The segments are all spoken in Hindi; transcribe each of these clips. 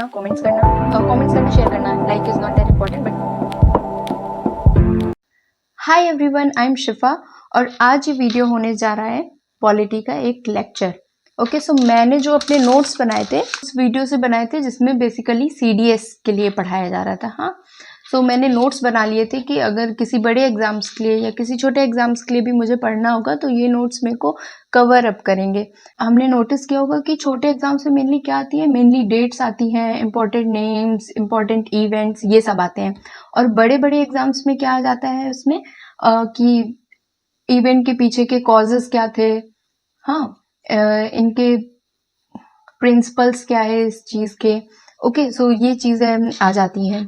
कमेंट्स करना शेयर करना like is not that important but hi everyone I am शिफा और आज ये वीडियो होने जा रहा है पॉलिटी का एक लेक्चर। ओके सो मैंने जो अपने नोट्स बनाए थे उस वीडियो से बनाए थे जिसमें बेसिकली सीडीएस के लिए पढ़ाया जा रहा था। हाँ सो मैंने नोट्स बना लिए थे कि अगर किसी बड़े एग्जाम्स के लिए या किसी छोटे एग्जाम्स के लिए भी मुझे पढ़ना होगा तो ये नोट्स मेरे को कवर अप करेंगे। हमने नोटिस किया होगा कि छोटे एग्जाम्स में मेनली क्या आती है, मेनली डेट्स आती हैं, इंपॉर्टेंट नेम्स, इंपॉर्टेंट इवेंट्स, ये सब आते हैं। और बड़े बड़े एग्जाम्स में क्या आ जाता है उसमें कि इवेंट के पीछे के कॉजेस क्या थे, हाँ इनके प्रिंसिपल्स क्या है इस चीज के। ओके सो ये चीजें आ जाती हैं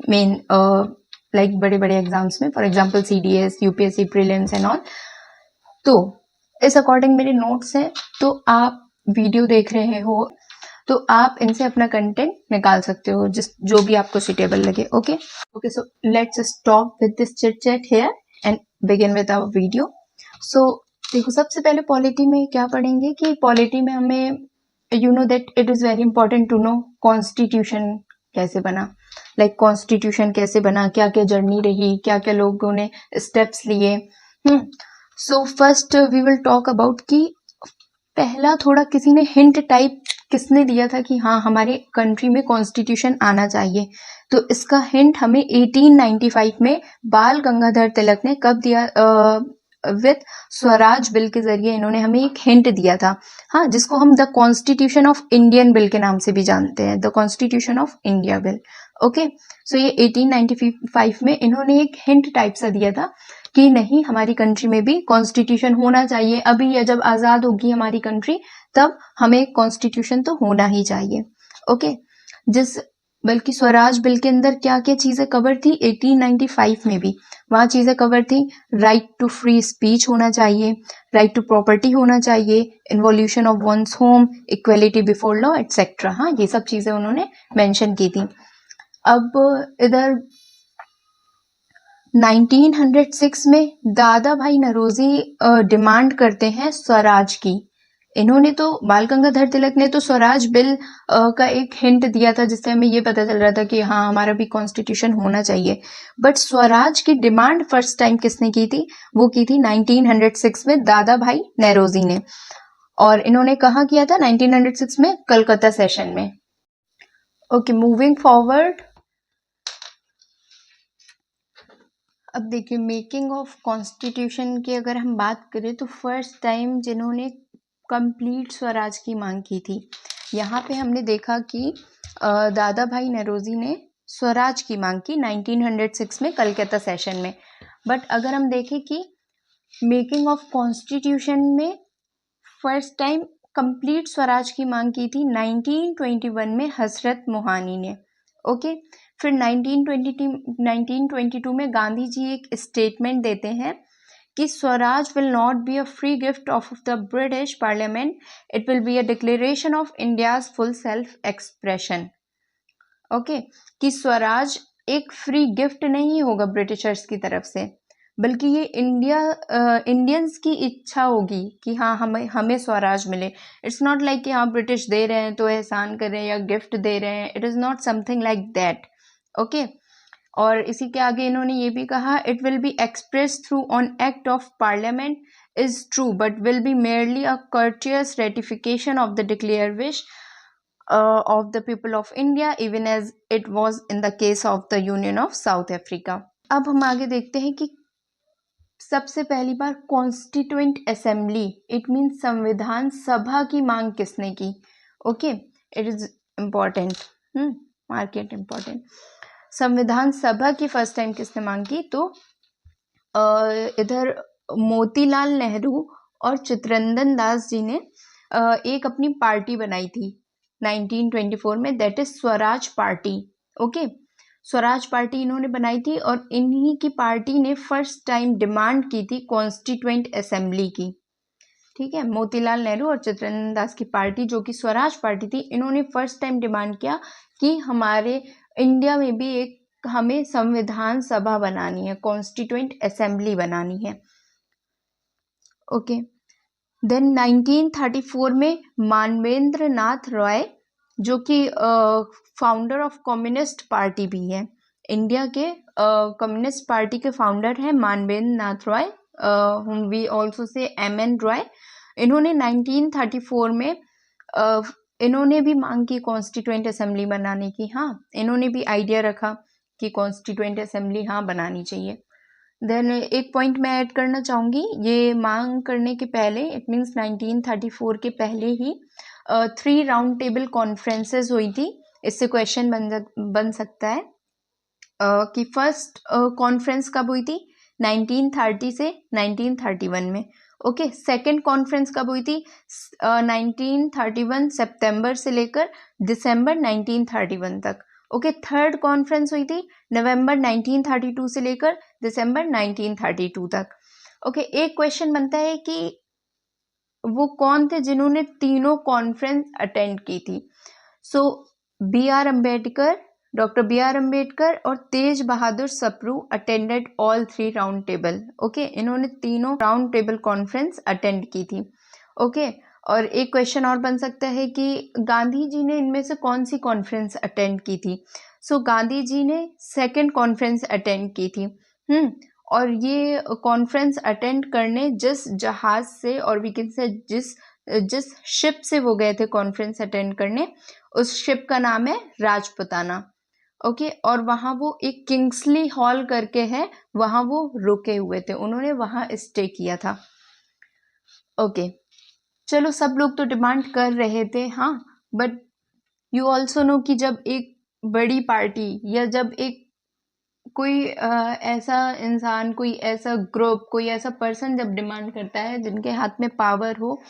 मेन लाइक बड़े बड़े एग्जाम्स में, for example CDS, UPSC prelims and all. तो इस अकॉर्डिंग मेरे नोट्स हैं, तो आप वीडियो देख रहे हो तो आप इनसे अपना कंटेंट निकाल सकते हो जो भी आपको सुटेबल लगे। Okay so let's stop with this chit chat here and begin with our video. So देखो सबसे पहले पॉलिटी में क्या पढ़ेंगे कि पॉलिटी में हमें you know that it is very important to know constitution कैसे बना, लाइक कॉन्स्टिट्यूशन कैसे बना, क्या क्या जर्नी रही, क्या क्या लोगों ने स्टेप्स लिए। So first we will talk about कि पहला थोड़ा किसी ने हिंट टाइप किसने दिया था कि हाँ हमारे कंट्री में कॉन्स्टिट्यूशन आना चाहिए। तो इसका हिंट हमें 1895 में बाल गंगाधर तिलक ने कब दिया, विद स्वराज बिल के जरिए इन्होंने हमें एक हिंट दिया था। हाँ जिसको हम the constitution of Indian bill के नाम से भी जानते हैं, the constitution of India bill. Okay so ये 1895 में इन्होंने एक हिंट टाइप सा दिया था कि नहीं हमारी कंट्री में भी कॉन्स्टिट्यूशन होना चाहिए। अभी या जब आजाद होगी हमारी कंट्री तब हमें कॉन्स्टिट्यूशन तो होना ही चाहिए। ओके जिस बल्कि स्वराज बिल के अंदर क्या क्या चीजें कवर थी 1895 में भी, वहां चीजें कवर थी, राइट टू फ्री स्पीच होना चाहिए, राइट टू प्रॉपर्टी होना चाहिए, involution of one's home, equality before law etcetera. हाँ ये सब चीजें उन्होंने मेंशन की थी। अब इधर 1906 में दादा भाई नरोजी डिमांड करते हैं स्वराज की। इन्होंने तो बाल गंगाधर तिलक ने तो स्वराज बिल का एक हिंट दिया था जिससे हमें ये पता चल रहा था कि हाँ हमारा भी कॉन्स्टिट्यूशन होना चाहिए। बट स्वराज की डिमांड फर्स्ट टाइम किसने की थी, वो की थी 1906 में दादा भाई नेरोजी ने। और इन्होंने कहाँ किया था 1906 में, कलकत्ता सेशन में। ओके मूविंग फॉरवर्ड, अब देखिए मेकिंग ऑफ कॉन्स्टिट्यूशन की अगर हम बात करें तो फर्स्ट टाइम जिन्होंने कंप्लीट स्वराज की मांग की थी, यहाँ पे हमने देखा कि दादा भाई नरोजी ने स्वराज की मांग की 1906 में कलकत्ता सेशन में। बट अगर हम देखें कि मेकिंग ऑफ कॉन्स्टिट्यूशन में फर्स्ट टाइम कंप्लीट स्वराज की मांग की थी 1921 में हजरत मोहानी ने। ओके फिर 1922 में गांधी जी एक स्टेटमेंट देते हैं कि Swaraj will not be a free gift of the British parliament, it will be a declaration of India's full self expression. Okay कि स्वराज एक फ्री गिफ्ट नहीं होगा ब्रिटिशर्स की तरफ से, बल्कि ये इंडियंस की इच्छा होगी कि हाँ हमें स्वराज मिले। इट्स नॉट लाइक कि हाँ ब्रिटिश दे रहे हैं तो एहसान कर रहे हैं या गिफ्ट दे रहे हैं, it is not something like that. Okay और इसी के आगे इन्होंने ये भी कहा, it will be express through on act of parliament is true but will be merely a courteous ratification of the declared wish of the people of India even as it was in the case of the Union of South Africa। अब हम आगे देखते हैं कि सबसे पहली बार कॉन्स्टिट्यूएंट असेंबली, इट मीन्स संविधान सभा की मांग किसने की। Okay it is important, market important. संविधान सभा की फर्स्ट टाइम किसने मांग की, तो इधर मोतीलाल नेहरू और चित्तरंजन दास जी ने एक अपनी पार्टी बनाई थी 1924 में, that is Swaraj party. Okay Swaraj party इन्होंने बनाई थी और इन्हीं की पार्टी ने फर्स्ट टाइम डिमांड की थी कॉन्स्टिट्यूएंट असेंबली की। ठीक है मोतीलाल नेहरू और चित्तरंजन दास की पार्टी जो कि स्वराज पार्टी थी, इन्होंने फर्स्ट टाइम डिमांड किया कि हमारे इंडिया में भी एक हमें संविधान सभा बनानी है, कॉन्स्टिट्यूएंट असेंबली बनानी है। ओके देन 1934 में मानवेंद्र नाथ रॉय जो कि फाउंडर ऑफ कम्युनिस्ट पार्टी भी है। इंडिया के कम्युनिस्ट पार्टी के फाउंडर हैं मानवेंद्र नाथ Roy, whom we also say MN Roy. इन्होंने 1934 में इन्होंने भी मांग की कॉन्स्टिट्यूएंट असेंबली बनाने की। हाँ, इन्होंने भी आइडिया रखा कि कॉन्स्टिट्यूएंट असेंबली हाँ बनानी चाहिए। देन एक पॉइंट मैं ऐड करना चाहूँगी, ये मांग करने के पहले, इट मीन्स 1934 के पहले ही 3 राउंड टेबल कॉन्फ्रेंसेस हुई थी। इससे क्वेश्चन बन सकता है कि फर्स्ट कॉन्फ्रेंस कब हुई थी, 1930 से 1931 में। ओके, सेकेंड कॉन्फ्रेंस कब हुई थी, 1931 सितंबर से लेकर दिसंबर 1931 तक। ओके, थर्ड कॉन्फ्रेंस हुई थी नवंबर 1932 से लेकर दिसंबर 1932 तक। ओके, एक क्वेश्चन बनता है कि वो कौन थे जिन्होंने तीनों कॉन्फ्रेंस अटेंड की थी। So doctor B R Ambedkar और Tej Bahadur Sapru attended all 3 round table. Okay, इन्होंने तीनों राउंड टेबल कॉन्फ्रेंस अटेंड की थी। ओके, और एक क्वेश्चन और बन सकता है कि गांधी जी ने इनमें से कौन सी कॉन्फ्रेंस अटेंड की थी। सो गांधी जी ने सेकेंड कॉन्फ्रेंस अटेंड की थी। और ये कॉन्फ्रेंस अटेंड करने जिस जहाज से, और वी कैन से जिस शिप से वो गए थे कॉन्फ्रेंस अटेंड करने, उस शिप का नाम है राजपुताना। ओके, और वहाँ वो एक किंग्सली हॉल करके है, वहाँ वो रुके हुए थे, उन्होंने वहाँ स्टे किया था। ओके, चलो सब लोग तो डिमांड कर रहे थे, हाँ, बट यू ऑल्सो नो कि जब एक बड़ी पार्टी या जब एक कोई ऐसा इंसान, कोई ऐसा ग्रुप, कोई ऐसा पर्सन जब डिमांड करता है जिनके हाथ में पावर हो,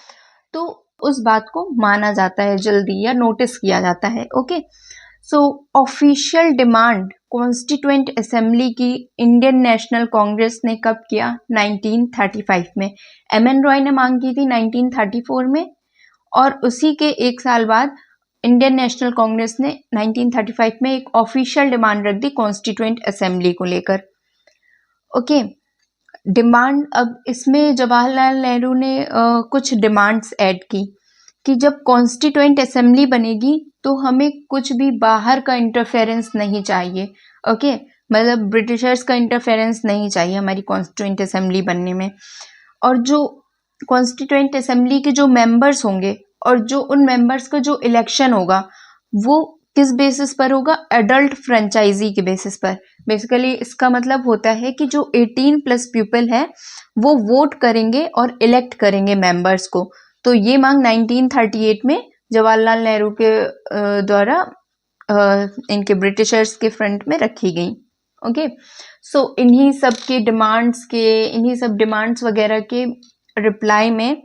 तो उस बात को माना जाता है जल्दी या नोटिस किया जाता है। ओके, सो ऑफिशियल डिमांड कॉन्स्टिट्यूएंट असेंबली की इंडियन नेशनल कांग्रेस ने कब किया, 1935 में। MN रॉय ने मांग की थी 1934 में, और उसी के एक साल बाद इंडियन नेशनल कांग्रेस ने 1935 में एक ऑफिशियल डिमांड रख दी कॉन्स्टिट्यूएंट असेंबली को लेकर। ओके, डिमांड, अब इसमें जवाहरलाल नेहरू ने कुछ डिमांड्स ऐड की कि जब कॉन्स्टिट्यूएंट असेंबली बनेगी तो हमें कुछ भी बाहर का इंटरफेरेंस नहीं चाहिए। ओके, मतलब ब्रिटिशर्स का इंटरफेरेंस नहीं चाहिए हमारी कॉन्स्टिट्यूएंट असेंबली बनने में। और जो कॉन्स्टिट्यूएंट असेंबली के जो मेंबर्स होंगे और जो उन मेंबर्स का जो इलेक्शन होगा वो किस बेसिस पर होगा, एडल्ट फ्रेंचाइजी के बेसिस पर। बेसिकली इसका मतलब होता है कि जो 18+ पीपल है वो वोट करेंगे और इलेक्ट करेंगे मेंबर्स को। तो ये मांग 1938 में जवाहरलाल नेहरू के द्वारा इनके ब्रिटिशर्स के फ्रंट में रखी गई। ओके, सो इन्हीं सब डिमांड्स वगैरह के रिप्लाई में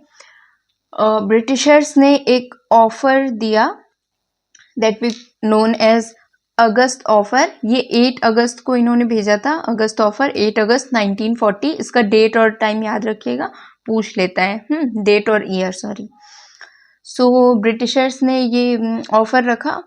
ब्रिटिशर्स ने एक ऑफर दिया that we known as August offer. ये 8 अगस्त को इन्होंने भेजा था, अगस्त ऑफर, 8 अगस्त 1940। इसका डेट और टाइम याद रखिएगा, पूछ लेता है, डेट और ईयर, सॉरी। सो ब्रिटिशर्स ने ये ऑफर रखा।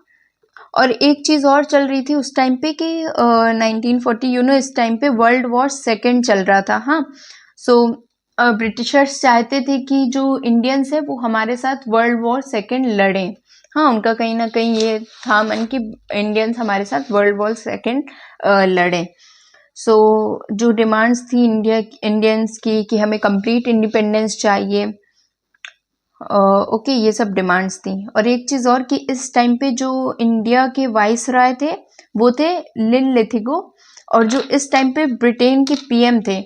और एक चीज़ और चल रही थी उस टाइम पे कि 1940 इस टाइम पे वर्ल्ड वॉर सेकेंड चल रहा था। हाँ, सो ब्रिटिशर्स चाहते थे कि जो इंडियंस है वो हमारे साथ वर्ल्ड वॉर सेकेंड लड़ें। हाँ, उनका कहीं ना कहीं ये था मन कि इंडियंस हमारे साथ वर्ल्ड वॉर सेकेंड लड़ें। सो जो डिमांड्स थी इंडियंस की कि हमें कंप्लीट इंडिपेंडेंस चाहिए, ओके, ये सब डिमांड्स थी। और एक चीज़ और कि इस टाइम पे जो इंडिया के वाइस राय थे वो थे लिन लिथिगो, और जो इस टाइम पे ब्रिटेन के PM थे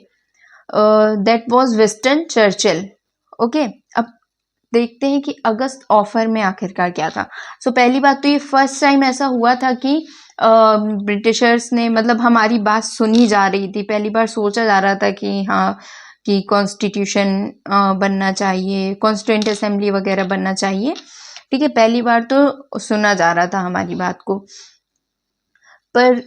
that was Winston Churchill. Okay, अब देखते हैं कि अगस्त ऑफर में आखिरकार क्या था। सो पहली बात तो ये फर्स्ट टाइम ऐसा हुआ था कि ब्रिटिशर्स ने, मतलब हमारी बात सुनी जा रही थी। पहली बार सोचा जा रहा था कि हाँ, कि कॉन्स्टिट्यूशन बनना चाहिए, कॉन्स्टिट्यूएंट असेंबली वगैरह बनना चाहिए। ठीक है, पहली बार तो सुना जा रहा था हमारी बात को। पर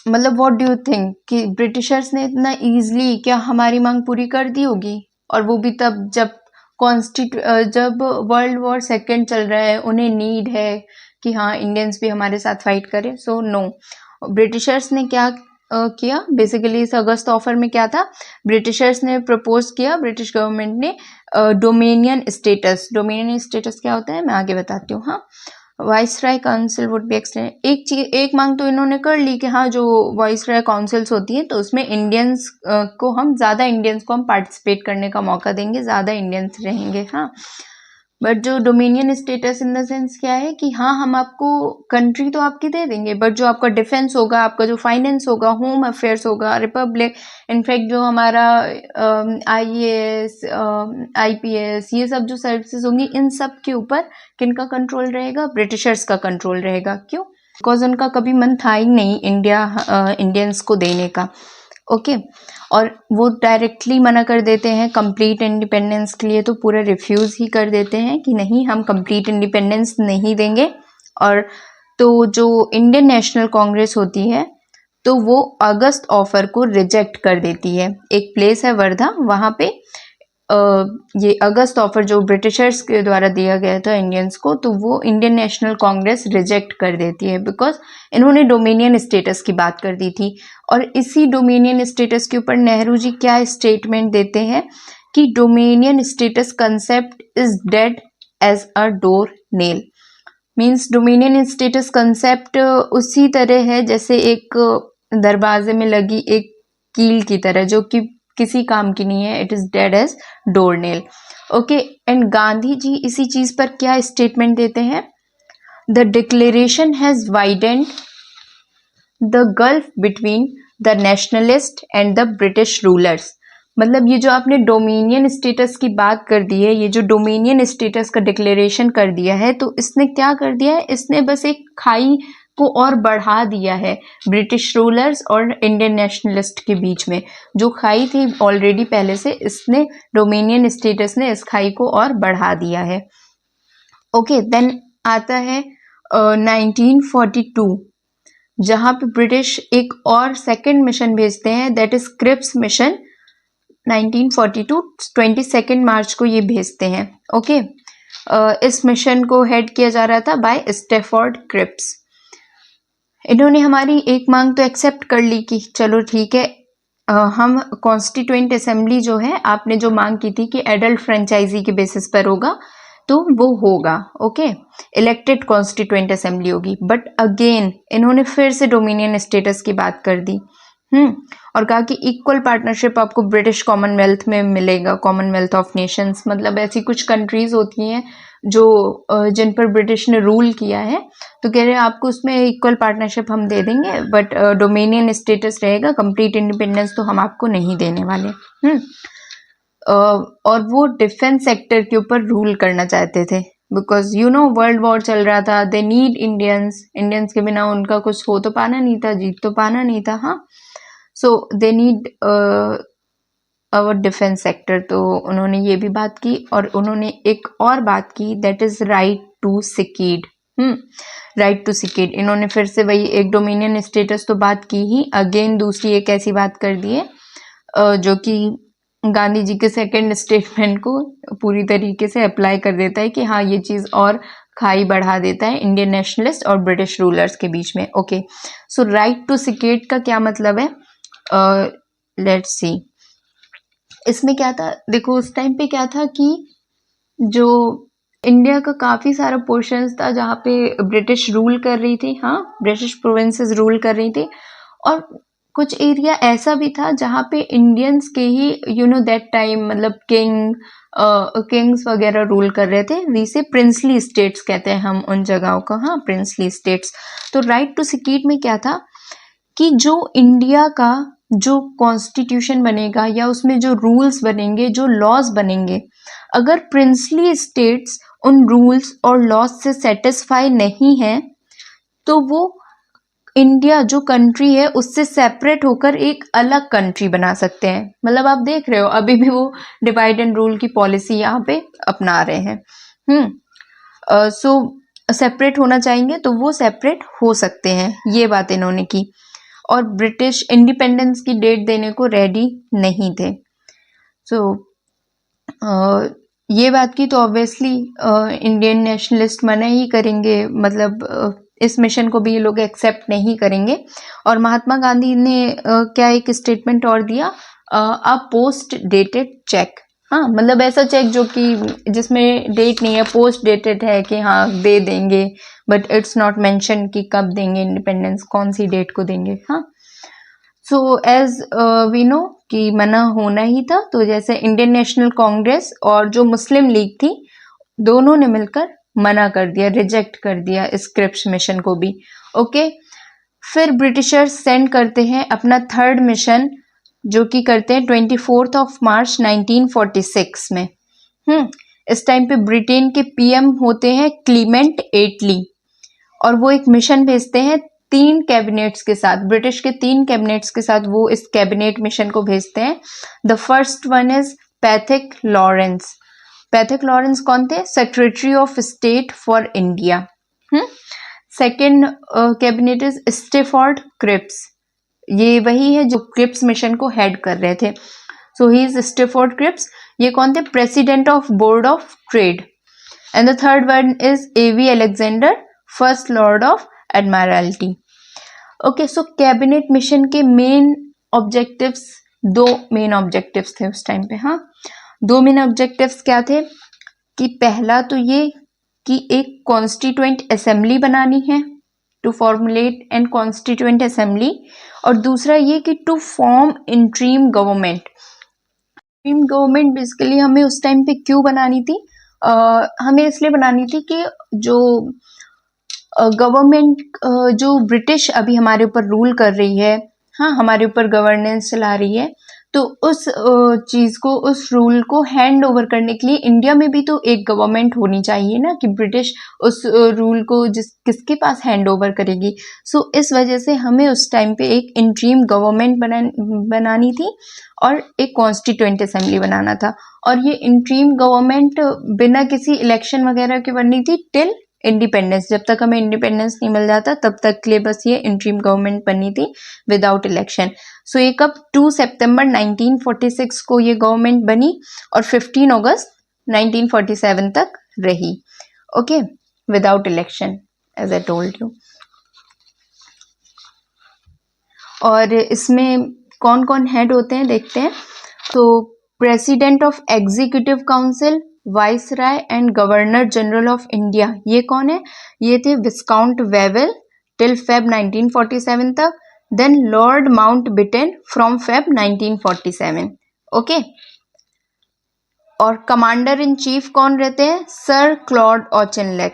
मतलब व्हाट डू यू थिंक कि ब्रिटिशर्स ने इतना इजीली क्या हमारी मांग पूरी कर दी होगी? और वो भी तब जब जब वर्ल्ड वॉर सेकेंड चल रहा है, उन्हें नीड है कि हाँ इंडियंस भी हमारे साथ फाइट करें। सो नो, ब्रिटिशर्स ने क्या किया बेसिकली इस अगस्त ऑफर में क्या था, ब्रिटिशर्स ने प्रपोज किया, ब्रिटिश गवर्नमेंट ने डोमिनियन स्टेटस क्या होता है मैं आगे बताती हूँ। हाँ, viceroy council would be extend. एक मांग तो इन्होंने कर ली कि हाँ जो वाइसराय काउंसिल्स होती हैं तो उसमें इंडियंस को हम पार्टिसिपेट करने का मौका देंगे, ज़्यादा इंडियंस रहेंगे। हाँ, बट जो dominion status in the sense क्या है कि हाँ हम आपको कंट्री तो आपकी दे देंगे, बट जो आपका डिफेंस होगा, आपका जो फाइनेंस होगा, होम अफेयर्स होगा, रिपब्लिक, इनफैक्ट जो हमारा IAS, IPS, ये सब जो सर्विसेज होंगी, इन सब के ऊपर किनका कंट्रोल रहेगा? ब्रिटिशर्स का कंट्रोल रहेगा। क्यों? बिकॉज उनका कभी मन था ही नहीं इंडियंस को देने का। ओके, और वो डायरेक्टली मना कर देते हैं कंप्लीट इंडिपेंडेंस के लिए, तो पूरा रिफ्यूज़ ही कर देते हैं कि नहीं हम कंप्लीट इंडिपेंडेंस नहीं देंगे। और तो जो इंडियन नेशनल कांग्रेस होती है तो वो अगस्त ऑफर को रिजेक्ट कर देती है। एक प्लेस है वर्धा, वहाँ पे ये अगस्त ऑफर जो ब्रिटिशर्स के द्वारा दिया गया था इंडियंस को, तो वो इंडियन नेशनल कांग्रेस रिजेक्ट कर देती है बिकॉज इन्होंने डोमिनियन स्टेटस की बात कर दी थी। और इसी डोमिनियन स्टेटस के ऊपर नेहरू जी क्या स्टेटमेंट देते हैं कि dominion status concept is dead as a door nail. Means dominion status concept उसी तरह है जैसे एक दरवाजे में लगी एक कील की तरह, जो कि किसी काम की नहीं है। It is dead as door nail. Okay, and Gandhi ji इसी चीज पर क्या स्टेटमेंट देते हैं? The declaration has widened the gulf between the nationalist and the British rulers. मतलब ये जो आपने डोमिनियन स्टेटस की बात कर दी है, ये जो डोमिनियन स्टेटस का डिक्लेरेशन कर दिया है, तो इसने क्या कर दिया है? इसने बस एक खाई को और बढ़ा दिया है ब्रिटिश रूलर्स और इंडियन नेशनलिस्ट के बीच में। जो खाई थी ऑलरेडी पहले से, इसने डोमिनियन स्टेटस ने इस खाई को और बढ़ा दिया है। ओके, देन आता है 1942, जहां पे ब्रिटिश एक और सेकंड मिशन भेजते हैं, दैट इज क्रिप्स मिशन। 1942 22 मार्च को ये भेजते हैं। ओके, इस मिशन को हेड किया जा रहा था बाय स्टैफोर्ड क्रिप्स। इन्होंने हमारी एक मांग तो एक्सेप्ट कर ली कि चलो ठीक है, हम कॉन्स्टिट्यूएंट असेंबली जो है, आपने जो मांग की थी कि एडल्ट फ्रेंचाइजी के बेसिस पर होगा, तो वो होगा। ओके, इलेक्टेड कॉन्स्टिट्यूएंट असेंबली होगी। बट अगेन इन्होंने फिर से डोमिनियन स्टेटस की बात कर दी। और कहा कि इक्वल पार्टनरशिप आपको ब्रिटिश कॉमनवेल्थ में मिलेगा, कॉमनवेल्थ ऑफ नेशंस। मतलब ऐसी कुछ कंट्रीज होती हैं जो जिन पर ब्रिटिश ने रूल किया है, तो कह रहे हैं आपको उसमें इक्वल पार्टनरशिप हम दे देंगे, बट डोमिनियन स्टेटस रहेगा, कंप्लीट इंडिपेंडेंस तो हम आपको नहीं देने वाले। और वो डिफेंस सेक्टर के ऊपर रूल करना चाहते थे बिकॉज वर्ल्ड वॉर चल रहा था। दे नीड इंडियंस के बिना उनका कुछ हो तो पाना नहीं था, जीत तो पाना नहीं था। हाँ, so they need our defence sector. तो उन्होंने ये भी बात की, और उन्होंने एक और बात की, that is right to secede. Right to secede, इन्होंने फिर से वही एक डोमिनियन स्टेटस तो बात की ही, अगेन दूसरी एक ऐसी बात कर दी है जो कि गांधी जी के सेकंड स्टेटमेंट को पूरी तरीके से अप्लाई कर देता है कि हाँ ये चीज और खाई बढ़ा देता है इंडियन नेशनलिस्ट और ब्रिटिश रूलर्स के बीच में। ओके, सो राइट टू सिकेट का क्या मतलब है? लेट्स सी, इसमें क्या था, देखो उस टाइम पे क्या था कि जो इंडिया का काफी सारा पोर्शंस था जहाँ पे ब्रिटिश रूल कर रही थी। हाँ, ब्रिटिश प्रोविंसेस रूल कर रही थी, और कुछ एरिया ऐसा भी था जहाँ पे इंडियंस के ही दैट टाइम मतलब किंग्स वगैरह रूल कर रहे थे। जिसे प्रिंसली स्टेट्स कहते हैं हम उन जगहों को। हाँ, प्रिंसली स्टेट्स। तो राइट टू सिकीट में क्या था कि जो इंडिया का जो कॉन्स्टिट्यूशन बनेगा या उसमें जो रूल्स बनेंगे, जो लॉज बनेंगे, अगर प्रिंसली स्टेट्स उन रूल्स और लॉज से सेटिस्फाई नहीं है तो वो इंडिया जो कंट्री है उससे सेपरेट होकर एक अलग कंट्री बना सकते हैं। मतलब आप देख रहे हो अभी भी वो डिवाइड एंड रूल की पॉलिसी यहाँ पे अपना रहे हैं। सो सेपरेट होना चाहेंगे तो वो सेपरेट हो सकते हैं, ये बात इन्होंने की। और ब्रिटिश इंडिपेंडेंस की डेट देने को रेडी नहीं थे। सो ये बात की तो ऑब्वियसली इंडियन नेशनलिस्ट मना ही करेंगे, मतलब इस मिशन को भी ये लोग एक्सेप्ट नहीं करेंगे। और महात्मा गांधी ने क्या एक स्टेटमेंट और दिया, अ पोस्ट डेटेड चेक। हाँ, मतलब ऐसा चेक जो कि जिसमें डेट नहीं है, पोस्ट डेटेड है कि हाँ दे देंगे, बट इट्स नॉट मेंशन कि कब देंगे इंडिपेंडेंस, कौन सी डेट को देंगे। हाँ, सो एज वी नो कि मना होना ही था, तो जैसे इंडियन नेशनल कांग्रेस और जो मुस्लिम लीग थी, दोनों ने मिलकर मना कर दिया, रिजेक्ट कर दिया इस क्रिप्स मिशन को भी। ओके, फिर ब्रिटिशर्स सेंड करते हैं अपना थर्ड मिशन, जो कि करते हैं 24 मार्च 1946 में। इस टाइम पे ब्रिटेन के पीएम होते हैं क्लीमेंट एटली, और वो एक मिशन भेजते हैं 3 कैबिनेट्स के साथ, ब्रिटिश के 3 कैबिनेट्स के साथ वो इस कैबिनेट मिशन को भेजते हैं। The first one is Pethick Lawrence. Pethick Lawrence कौन थे? Secretary of state for India. Second cabinet is Stafford Cripps, ये वही है जो क्रिप्स मिशन को हेड कर रहे थे। So he is Stafford Cripps. ये कौन थे? President of board of trade. And the third one is A V Alexander, first lord of Admiralty. Okay, so cabinet mission के मेन ऑब्जेक्टिव्स, 2 मेन ऑब्जेक्टिव्स थे उस टाइम पे। हाँ, 2 मेन ऑब्जेक्टिव्स क्या थे? कि पहला तो ये कि एक कॉन्स्टिट्यूएंट असेंबली बनानी है, to formulate and constituent assembly, और दूसरा ये कि to form interim government. Interim government basically हमें उस टाइम पे क्यों बनानी थी? हमें इसलिए बनानी थी कि जो गवर्नमेंट जो ब्रिटिश अभी हमारे ऊपर रूल कर रही है, हाँ, हमारे ऊपर गवर्नेंस चला रही है, तो उस चीज को, उस रूल को हैंड ओवर करने के लिए इंडिया में भी तो एक गवर्नमेंट होनी चाहिए ना, कि ब्रिटिश उस रूल को किसके पास हैंड ओवर करेगी। सो इस वजह से हमें उस टाइम पे एक इंट्रीम गवर्नमेंट बनानी थी और एक कॉन्स्टिट्यूएंट असेंबली बनाना था। और ये इंट्रीम गवर्नमेंट बिना किसी इलेक्शन वगैरह के बननी थी टिल इंडिपेंडेंस, जब तक हमें इंडिपेंडेंस नहीं मिल जाता तब तक के लिए बस ये इंट्रीम गवर्नमेंट बननी थी विदाउट इलेक्शन। सो ये कब? 2 सितंबर 1946 को ये गवर्नमेंट बनी और 15 अगस्त 1947 तक रही। Okay, without election, as I told you. और इसमें कौन कौन हेड होते हैं देखते हैं। तो president of executive council, viceroy and governor general of India, ये कौन है? ये थे विस्काउंट वेवेल टिल फेब 1947 तक, then Lord Mountbatten from Feb 1947। Okay, और कमांडर इन चीफ कौन रहते हैं? Sir Claude Auchinleck.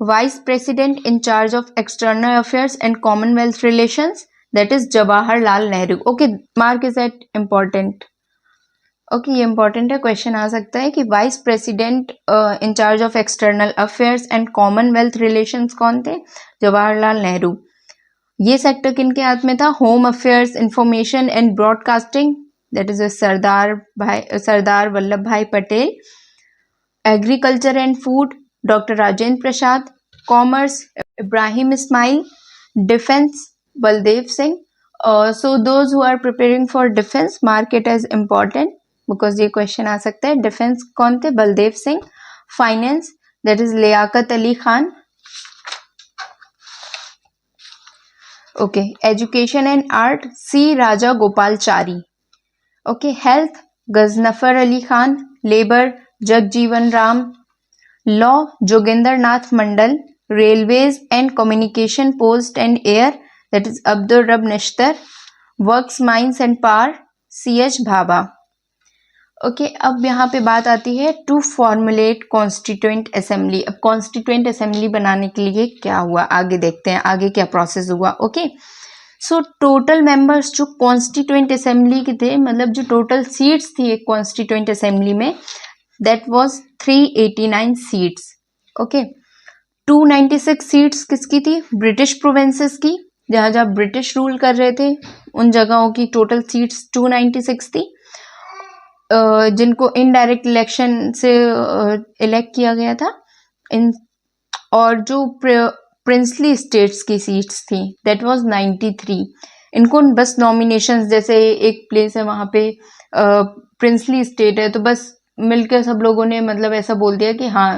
Vice president in charge of external affairs and Commonwealth relations, that is Jawaharlal Nehru. Okay, mark is that important. Okay, ये इंपॉर्टेंट है, क्वेश्चन आ सकता है कि vice president in charge of external affairs and Commonwealth relations कौन थे? जवाहरलाल नेहरू। ये सेक्टर किनके हाथ में था? Home affairs, information and broadcasting, that is Sardar Vallabh Bhai Patel. Agriculture and food, doctor Rajendra Prasad. Commerce, Ibrahim Ismail. Defence, Baldev Singh. So those who are preparing for defence, mark it as important because ये क्वेश्चन आ सकता है। डिफेंस कौन थे? Baldev Singh. Finance, that is Liaquat Ali Khan. Okay, education and art, C Raja Gopalachari. Okay, health, Ghazanfar Ali Khan. Labour, Jagjivan Ram. Law, Jogendra Nath Mandal. Railways and communication, post and air, that is Abdul Rab Nishtar. Works, mines and power, CH Bhabha. Okay, अब यहाँ पे बात आती है टू फॉर्मुलेट कॉन्स्टिट्यूएंट असेंबली। अब कॉन्स्टिट्यूएंट असेंबली बनाने के लिए क्या हुआ, आगे देखते हैं आगे क्या प्रोसेस हुआ। ओके, सो टोटल मेंबर्स जो कॉन्स्टिट्यूएंट असेंबली के थे, मतलब जो टोटल सीट्स थी एक कॉन्स्टिट्यूएंट असेंबली में, that was 389 seats. Okay, 296 seats किसकी थी? ब्रिटिश प्रोविंसेस की, जहां जहां ब्रिटिश रूल कर रहे थे उन जगहों की टोटल सीट्स 296 थी, जिनको इनडायरेक्ट इलेक्शन से इलेक्ट किया गया था। इन और जो प्रिंसली स्टेट्स की सीट्स थी दैट वाज 93। इनको बस नॉमिनेशंस, जैसे एक प्लेस है वहां पे प्रिंसली स्टेट है, तो बस मिलकर सब लोगों ने मतलब ऐसा बोल दिया कि हाँ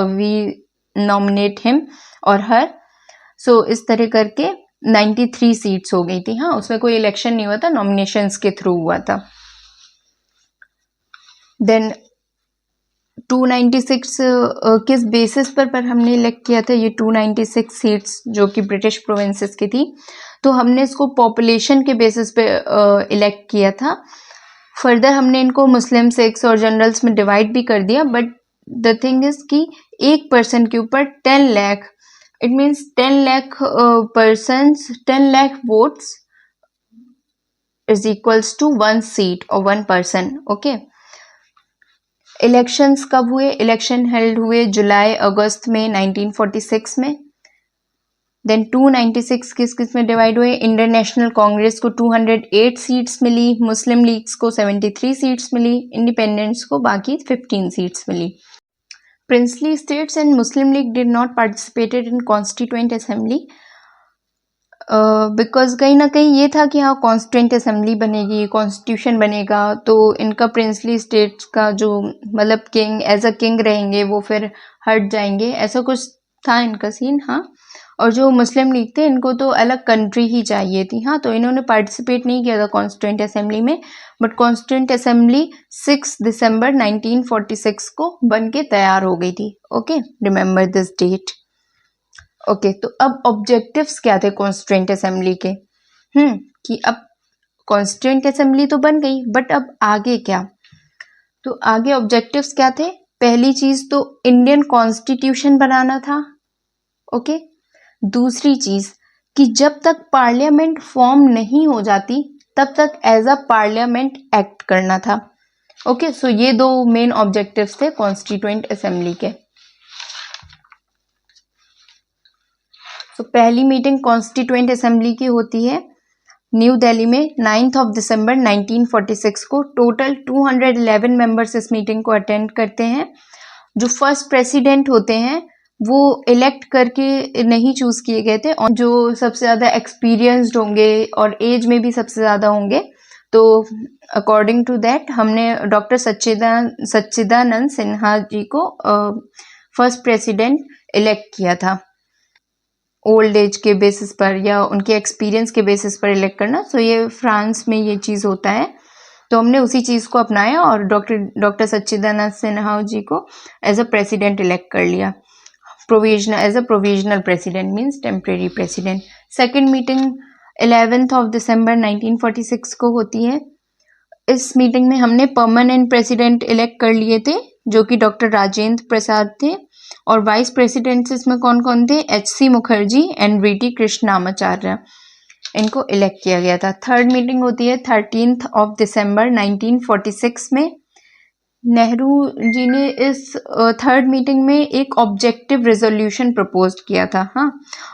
वी नॉमिनेट हिम और हर। सो इस तरह करके 93 सीट्स हो गई थी। हाँ, उसमें कोई इलेक्शन नहीं हुआ था, नॉमिनेशंस के थ्रू हुआ था। देन 296 किस बेसिस पर हमने इलेक्ट किया था, ये 296 सीट्स जो कि ब्रिटिश प्रोविंसेस की थी, तो हमने इसको पॉपुलेशन के बेसिस पे इलेक्ट किया था। फर्दर हमने इनको मुस्लिम, सिख्स और जनरल्स में डिवाइड भी कर दिया, बट द थिंग इज कि एक पर्सन के ऊपर 10 lakh, it means 10 lakh persons, 10 lakh votes is equals to 1 seat और 1 पर्सन। ओके, इलेक्शंस कब हुए? इलेक्शन हेल्ड हुए जुलाई अगस्त में 1946 में। देन 296 किस किस में डिवाइड हुए? इंडियन नेशनल कांग्रेस को 208 सीट्स मिली, मुस्लिम लीग्स को 73 सीट्स मिली, इंडिपेंडेंट्स को बाकी 15 सीट्स मिली। Princely states and Muslim League did not participated in constituent assembly because कहीं ना कहीं ये था कि हाँ कॉन्स्टिट्यूएंट असेंबली बनेगी, कॉन्स्टिट्यूशन बनेगा, तो इनका प्रिंसली स्टेट्स का जो मतलब किंग एज अ किंग रहेंगे वो फिर हट जाएंगे, ऐसा कुछ था इनका सीन। हाँ, और जो मुस्लिम लीग थे इनको तो अलग कंट्री ही चाहिए थी। हाँ, तो इन्होंने पार्टिसिपेट नहीं किया था कॉन्स्टिट्यूएंट असेंबली में, बट कॉन्स्टिट्यूएंट असेंबली 6 दिसंबर 1946 को बन के तैयार हो गई थी। Okay, remember this date. Okay, तो अब ऑब्जेक्टिव्स क्या थे कॉन्स्टिट्यूएंट असेंबली के? कि अब कॉन्स्टिट्यूएंट असेंबली तो बन गई, बट अब आगे क्या? तो आगे ऑब्जेक्टिव्स क्या थे? पहली चीज तो इंडियन कॉन्स्टिट्यूशन बनाना था। ओके, दूसरी चीज कि जब तक पार्लियामेंट फॉर्म नहीं हो जाती तब तक एज अ पार्लियामेंट एक्ट करना था। ओके, सो ये दो मेन ऑब्जेक्टिव्स थे कॉन्स्टिट्यूएंट असेंबली के। तो पहली मीटिंग कॉन्स्टिट्यूएंट असेंबली की होती है न्यू दिल्ली में 9 दिसंबर 1946 को। टोटल 211 मेंबर्स इस मीटिंग को अटेंड करते हैं। जो फर्स्ट प्रेसिडेंट होते हैं वो इलेक्ट करके नहीं चूज किए गए थे, और जो सबसे ज्यादा एक्सपीरियंस्ड होंगे और एज में भी सबसे ज्यादा होंगे, तो अकॉर्डिंग टू दैट हमने डॉक्टर सच्चिदानंद सिन्हा जी को फर्स्ट प्रेसिडेंट इलेक्ट किया था। ओल्ड एज के बेसिस पर या उनके एक्सपीरियंस के बेसिस पर इलेक्ट करना, सो ये फ्रांस में ये चीज़ होता है, तो हमने उसी चीज़ को अपनाया और डॉक्टर सच्चिदानंद सिन्हा जी को एज अ प्रेसिडेंट इलेक्ट कर लिया। Provisional, as a provisional president means temporary president. Second meeting 11 दिसंबर 1946 को होती है। इस मीटिंग में हमने परमानेंट प्रेसिडेंट इलेक्ट कर लिए थे जो कि डॉक्टर राजेंद्र प्रसाद थे, और वाइस प्रेसिडेंट्स इसमें कौन कौन थे? H C. Mukherjee and V T. Krishnamachari, इनको इलेक्ट किया गया था। थर्ड मीटिंग होती है 13 दिसंबर 1946 में। नेहरू जी ने इस थर्ड मीटिंग में एक ऑब्जेक्टिव रेजोल्यूशन प्रपोज किया था। हाँ,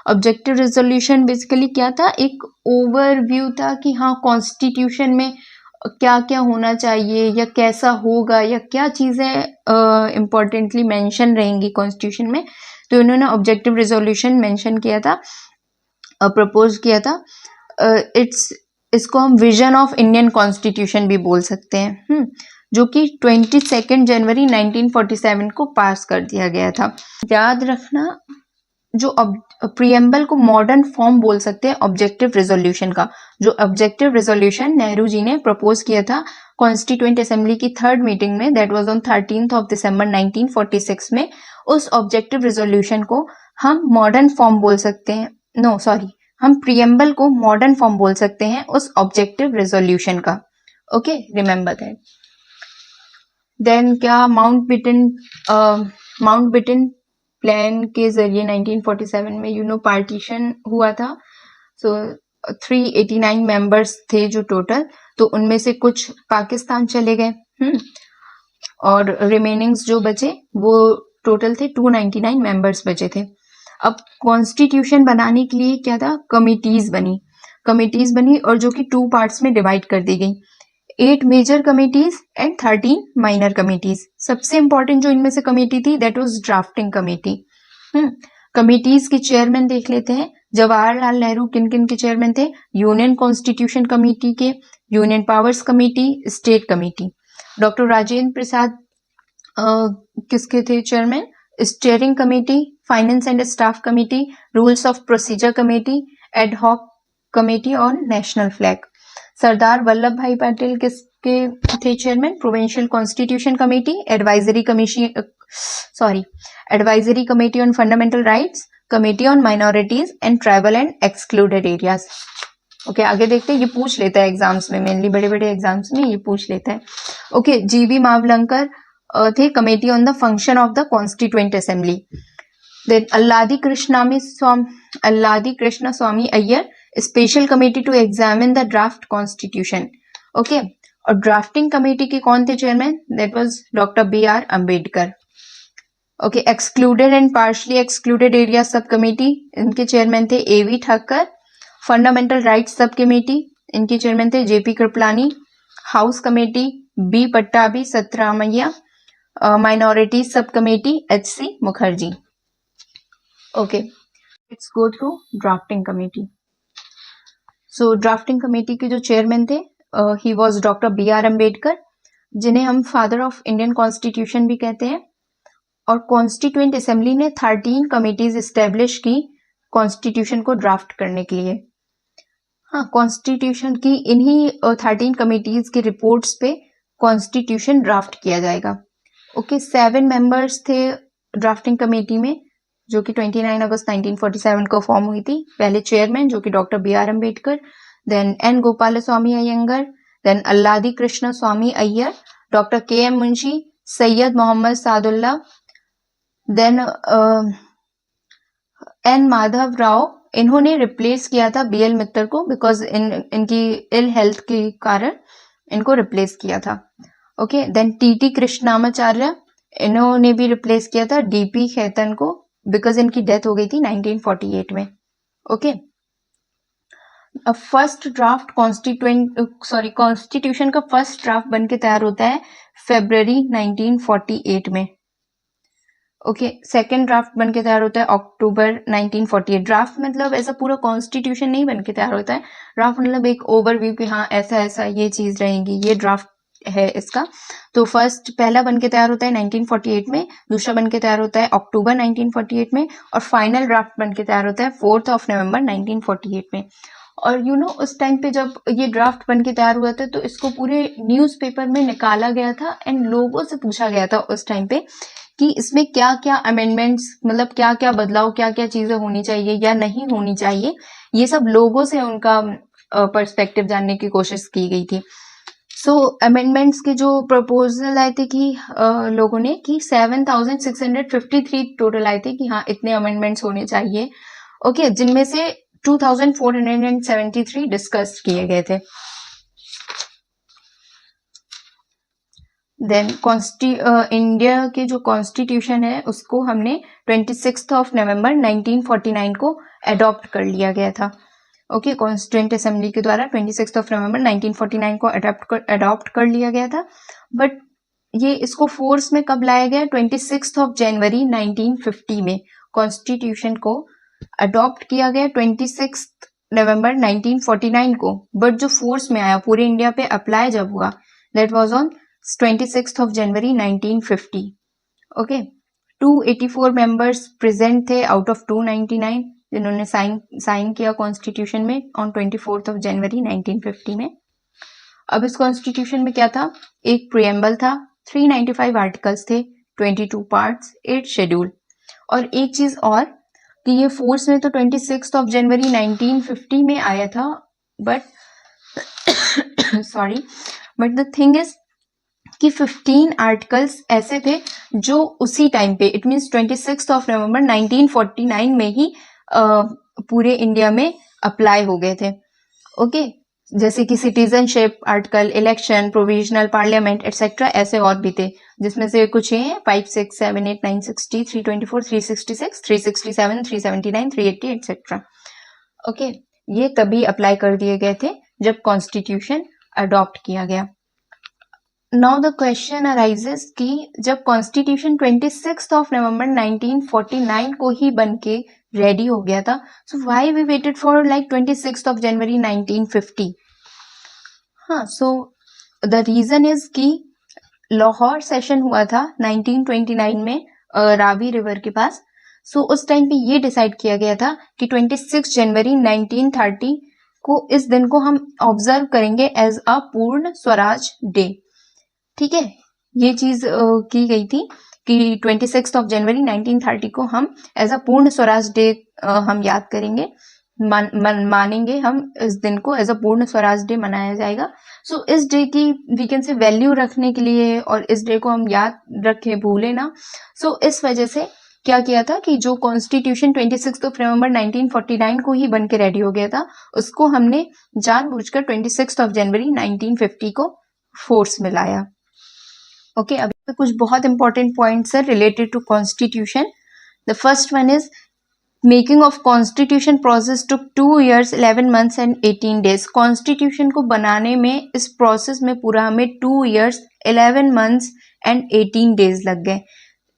ऑब्जेक्टिव रेजोल्यूशन बेसिकली क्या था? एक ओवरव्यू था कि हाँ कॉन्स्टिट्यूशन में क्या क्या होना चाहिए या कैसा होगा या क्या चीज़ें इम्पोर्टेंटली मेंशन रहेंगी कॉन्स्टिट्यूशन में, तो इन्होंने ऑब्जेक्टिव रेजोल्यूशन मेंशन किया था, प्रपोज किया था। इसको हम विजन ऑफ इंडियन कॉन्स्टिट्यूशन भी बोल सकते हैं, जो कि 22 जनवरी 1947 को पास कर दिया गया था। याद रखना, जो प्रियम्बल को मॉडर्न फॉर्म बोल सकते हैं ऑब्जेक्टिव रेजोल्यूशन का। जो ऑब्जेक्टिव रेजोल्यूशन नेहरू जी ने प्रपोज किया था कॉन्स्टिट्यूएंट असेंबली की थर्ड मीटिंग में, दैट वाज ऑन 13 दिसंबर 1946 में, उस ऑब्जेक्टिव रेजोल्यूशन को हम मॉडर्न फॉर्म बोल सकते हैं। नो सॉरी, हम प्रियम्बल को मॉडर्न फॉर्म बोल सकते हैं उस ऑब्जेक्टिव रेजोल्यूशन का। Okay, remember that. देन क्या माउंटबेटन प्लान के जरिए 1947 में पार्टीशन हुआ था। सो 389 मेंबर्स थे जो टोटल, तो उनमें से कुछ पाकिस्तान चले गए, और रिमेनिंग्स जो बचे वो टोटल थे 299 मेंबर्स बचे थे। अब कॉन्स्टिट्यूशन बनाने के लिए क्या था? कमिटीज बनी और जो कि 2 पार्ट्स में डिवाइड कर दी गई, 8 major committees and 13 minor committees. सबसे इंपॉर्टेंट जो इनमें से कमेटी थी that was drafting committee. Committees के चेयरमैन देख लेते हैं। जवाहरलाल नेहरू किन किन के चेयरमैन थे? यूनियन कॉन्स्टिट्यूशन कमेटी के, union powers committee, state committee. Doctor Rajendra Prasad किसके थे chairman? Steering committee, finance and staff committee, rules of procedure committee, ad hoc committee और नेशनल फ्लैग। सरदार वल्लभ भाई पटेल किसके थे chairman? Provincial constitution committee, advisory committee on fundamental rights, committee on minorities and tribal and excluded areas. Okay, आगे देखते हैं, ये पूछ लेता है एग्जाम्स में, मेनली बड़े बड़े एग्जाम्स में ये पूछ लेता है। ओके, जीवी मावलंकर थे committee on the function of the constituent assembly. Then Alladi Krishna Swami Ayyar, special committee to examine the draft constitution. Okay, और ड्राफ्टिंग कमेटी के कौन थे chairman? That was doctor B.R. Ambedkar. Okay, excluded and partially excluded area sub committee, इनके चेयरमैन थे A.V. Thakkar. Fundamental rights sub committee, इनके चेयरमैन थे J.P. Kripalani. House committee B. Pattabhi Sitaramayya. Minorities sub committee H.C. Mukherjee. Okay, let's go through drafting committee. So drafting committee के जो चेयरमैन थे he was doctor B.R. Ambedkar, जिन्हें हम फादर ऑफ इंडियन कॉन्स्टिट्यूशन भी कहते हैं। और कॉन्स्टिट्यूएंट असेंबली ने 13 कमेटीज एस्टेब्लिश की कॉन्स्टिट्यूशन को ड्राफ्ट करने के लिए। हाँ, कॉन्स्टिट्यूशन की इन्हीं 13 कमेटीज की रिपोर्ट्स पे कॉन्स्टिट्यूशन ड्राफ्ट किया जाएगा। ओके, 7 मेंबर्स थे ड्राफ्टिंग कमेटी में, जो कि 29 अगस्त 1947 को फॉर्म हुई थी। पहले चेयरमैन जो कि doctor B.R. Ambedkar, then N. Gopalaswami Ayyangar, then Alladi Krishna Swami Ayyar, doctor K.M. Munshi, Syed Mohammad Saadulla, then N. Madhav Rao. इन्होंने रिप्लेस किया था B.L. मित्तल को, बिकॉज इनकी इल हेल्थ के कारण इनको रिप्लेस किया था। Okay, then T.T. कृष्णामाचार्य, इन्होंने भी रिप्लेस किया था D.P. खेतन को, बिकॉज इनकी डेथ हो गई थी 1948 में। ओके, फर्स्ट ड्राफ्ट कॉन्स्टिट्यूशन का फर्स्ट ड्राफ्ट बन के तैयार होता है February 1948 में। ओके, सेकेंड ड्राफ्ट बन के तैयार होता है October 1948। ड्राफ्ट मतलब ऐसा पूरा कॉन्स्टिट्यूशन नहीं बन के तैयार होता है, ड्राफ्ट मतलब एक ओवरव्यू कि हाँ ऐसा ऐसा ये चीज रहेगी, ये ड्राफ्ट है इसका। तो फर्स्ट पहला बन के तैयार होता है 1948 में, दूसरा बन के तैयार होता है अक्टूबर 1948 में, और फाइनल ड्राफ्ट बन के तैयार होता है 4 नवंबर 1948 में। और उस टाइम पे जब ये ड्राफ्ट बन के तैयार हुआ था तो इसको पूरे न्यूज़पेपर में निकाला गया था एंड लोगों से पूछा गया था उस टाइम पे कि इसमें क्या क्या अमेंडमेंट्स, मतलब क्या क्या बदलाव, क्या क्या चीजें होनी चाहिए या नहीं होनी चाहिए, ये सब लोगों से उनका पर्सपेक्टिव जानने की कोशिश की गई थी। सो अमेंडमेंट्स के जो प्रपोजल आए थे कि लोगों ने कि 7,653 टोटल आए थे कि हाँ इतने अमेंडमेंट्स होने चाहिए। ओके, जिनमें से 2,473 डिस्कस किए गए थे। देन इंडिया के जो कॉन्स्टिट्यूशन है उसको हमने 26 नवंबर 1949 को अडॉप्ट कर लिया गया था। ओके, कॉन्स्टिट्यूएंट असेंबली के द्वारा 26 नवंबर 1949 को अडॉप्ट कर लिया गया था। बट ये इसको फोर्स में कब लाया गया? 26 जनवरी 1950 में कॉन्स्टिट्यूशन को अडॉप्ट किया गया 26 नवंबर 1949 को, बट जो फोर्स में आया पूरे इंडिया पे अप्लाई जब हुआ that was on 26 January 1950। Okay, 284 members present थे आउट ऑफ 299 जिन्होंने साइन किया कॉन्स्टिट्यूशन में ऑन 24 जनवरी 1950 में। अब इस कॉन्स्टिट्यूशन में क्या था? एक प्रियम्बल था, 395 आर्टिकल्स थे, 22 पार्ट्स, 8 शेड्यूल। और एक चीज और कि ये फोर्स में तो 26 जनवरी 1950 में आया था, but but the thing is कि 15 आर्टिकल्स ऐसे थे जो उसी टाइम पे, इट मीन्स 26 नवंबर 1949 में ही पूरे इंडिया में अप्लाई हो गए थे। ओके, जैसे कि citizenship article, election, provisional parliament etcetera, ऐसे और भी थे, जिसमें से कुछ ये हैं 5, 6, 7, 8, 9, 60, 324, 366, 367, 379, 380 एटसेट्रा। ओके, ये तभी अप्लाई कर दिए गए थे जब कॉन्स्टिट्यूशन अडॉप्ट किया गया। नाउ द क्वेश्चन अराइजेस कि जब कॉन्स्टिट्यूशन 26 नवंबर 1949 को ही बन के रेडी हो गया था, so why we waited for like 26 January 1950? हाँ, सो द रीजन इज कि लाहौर सेशन हुआ था 1929 में रावी रिवर के पास। सो उस टाइम पे ये डिसाइड किया गया था कि 26 जनवरी 1930 को, इस दिन को हम ऑब्जर्व करेंगे एज अ पूर्ण स्वराज डे। ठीक है, ये चीज की गई थी कि 26 जनवरी 1930 को हम एज अ पूर्ण स्वराज डे हम याद करेंगे, मानेंगे हम इस दिन को एज अ पूर्ण स्वराज डे मनाया जाएगा। सो इस डे की वी कैन से वैल्यू रखने के लिए और इस डे को हम याद रखें, भूले ना। सो इस वजह से क्या किया था कि जो कॉन्स्टिट्यूशन 26 नवंबर 1949 को ही बन के रेडी हो गया था, उसको हमने जानबूझकर 26 जनवरी 1950 को फोर्स में लाया। ओके, अभी कुछ बहुत इंपॉर्टेंट पॉइंट्स है related to constitution. The first one is making of constitution process took 2 years 11 months and 18 days। Constitution को बनाने में, इस प्रोसेस में पूरा हमें 2 years 11 months and 18 days लग गए।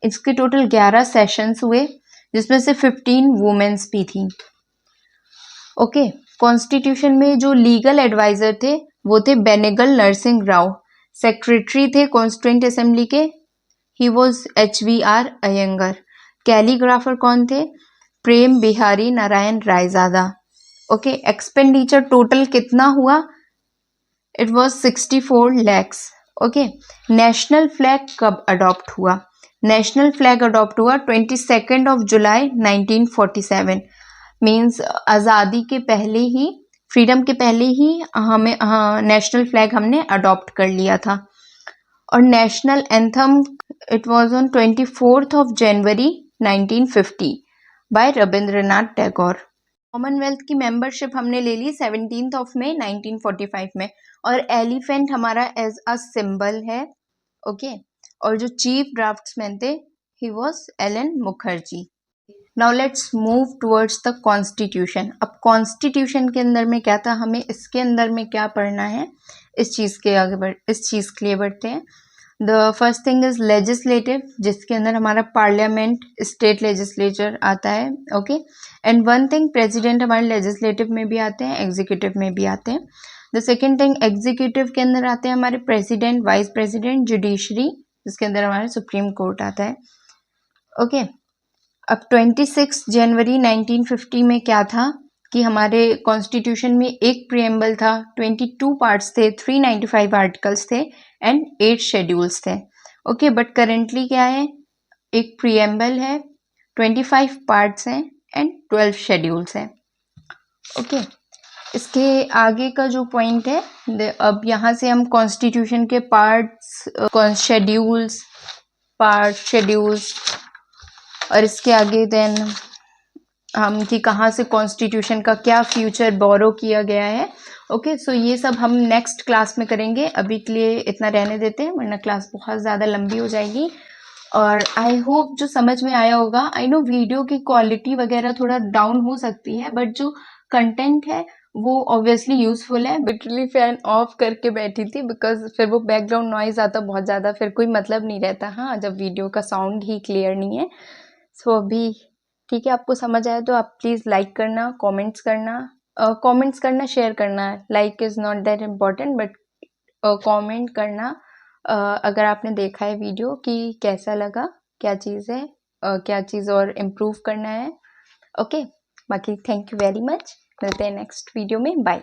इसके टोटल 11 सेशंस हुए, जिसमें से 15 वुमेन्स भी थी। ओके, कॉन्स्टिट्यूशन में जो लीगल एडवाइजर थे वो थे बेनेगल नरसिंह राव। सेक्रेटरी थे कॉन्स्टिट्यूएंट असेंबली के, he was HVR Ayyangar. Calligrapher कौन थे? Prem Behari Narain Raizada. Okay, expenditure total कितना हुआ? It was 64 lakhs। Okay, national flag कब अडॉप्ट हुआ? नेशनल फ्लैग अडॉप्ट हुआ 22 जुलाई 1947। मीन्स आज़ादी के पहले ही, फ्रीडम के पहले ही हमें नेशनल फ्लैग हमने अडॉप्ट कर लिया था। और national anthem it was on 24 January 1950 by Rabindranath Tagore. Commonwealth की मेंबरशिप हमने ले ली 17 मई 1945 में। और एलिफेंट हमारा एज अ सिंबल है। ओके, और जो चीफ ड्राफ्ट्समैन थे ही वाज एलन Mukherjee. Now let's move towards the constitution. अब कॉन्स्टिट्यूशन के अंदर में क्या था, हमें इसके अंदर में क्या पढ़ना है, इस चीज़ के लिए बढ़ते हैं। The first thing is legislative, जिसके अंदर हमारा पार्लियामेंट, स्टेट लेजिस्लेचर आता है। Okay, and one thing president हमारे लेजिस्लेटिव में भी आते हैं, एग्जीक्यूटिव में भी आते हैं। द सेकेंड थिंग एग्जीक्यूटिव के अंदर आते हैं हमारे प्रेसिडेंट, वाइस प्रेसिडेंट, जुडिशरी, जिसके अंदर हमारा सुप्रीम कोर्ट आता है। ओके, अब 26 जनवरी 1950 में क्या था कि हमारे कॉन्स्टिट्यूशन में एक प्रीएम्बल था, 22 पार्ट्स थे, 395 आर्टिकल्स थे एंड 8 शेड्यूल्स थे। ओके, बट करेंटली क्या है, एक प्रीएम्बल है, 25 पार्ट्स हैं एंड 12 शेड्यूल्स हैं। ओके, इसके आगे का जो पॉइंट है, अब यहाँ से हम कॉन्स्टिट्यूशन के पार्ट्स, शेड्यूल्स और इसके आगे देन हम कि कहाँ से कॉन्स्टिट्यूशन का क्या फ्यूचर बोरो किया गया है। ओके, सो ये सब हम नेक्स्ट क्लास में करेंगे। अभी के लिए इतना रहने देते हैं, वरना क्लास बहुत ज़्यादा लंबी हो जाएगी। और आई होप जो समझ में आया होगा। आई नो वीडियो की क्वालिटी वगैरह थोड़ा डाउन हो सकती है, बट जो कंटेंट है वो ऑब्वियसली यूजफुल है। लिटरली फैन ऑफ करके बैठी थी बिकॉज फिर वो बैकग्राउंड नॉइज आता बहुत ज़्यादा, फिर कोई मतलब नहीं रहता। हाँ, जब वीडियो का साउंड ही क्लियर नहीं है। सो अभी ठीक है, आपको समझ आया तो आप प्लीज़ लाइक करना, कमेंट्स करना, शेयर करना। Like is not that important, but comment करना अगर आपने देखा है वीडियो कि कैसा लगा, क्या चीज़ है, क्या चीज़ और इम्प्रूव करना है। ओके, बाकी थैंक यू वेरी मच। मिलते हैं नेक्स्ट वीडियो में। बाय।